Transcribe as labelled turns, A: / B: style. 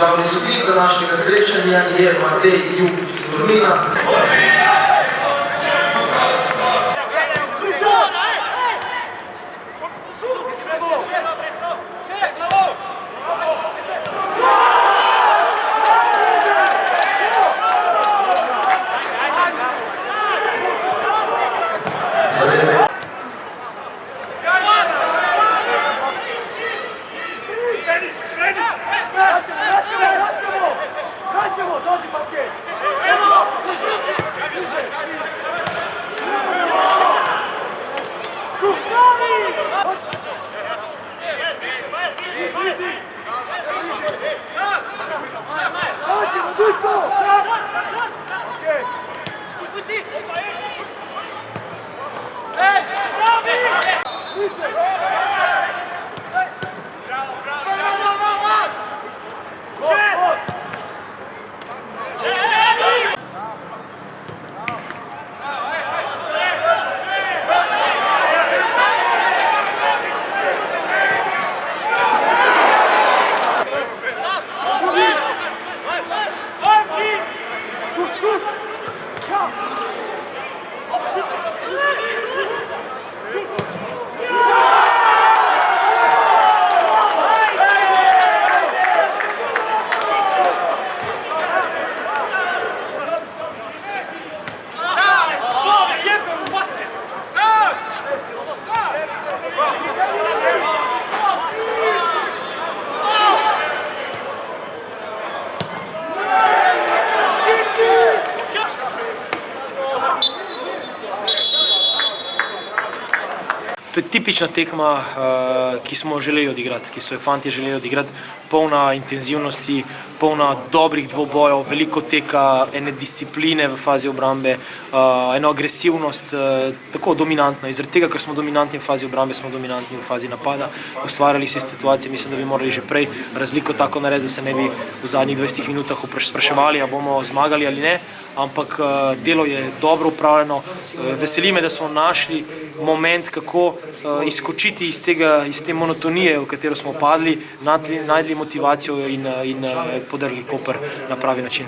A: Glavni sodnik današnjega srečanja je Matej Jug iz Tolmina.
B: Dođi papke!
C: To je tipična tekma, ki smo želeli odigrati, ki so jo fanti želeli odigrati, polna intenzivnosti, polna dobrih dvobojev, veliko teka, ene discipline v fazi obrambe, eno agresivnost, tako dominantno. In zaradi tega, ker smo dominantni v fazi obrambe, smo dominantni v fazi napada, ustvarjali se situacije, mislim, da bi morali že prej razliko tako narediti, da se ne bi v zadnjih 20 minutah spraševali, a bomo zmagali ali ne, ampak delo je dobro upravljeno. Veseli me, da smo našli moment, kako izskočiti iz te monotonije, v katero smo padli, najdli motivacijo in podarili Koper na pravi način.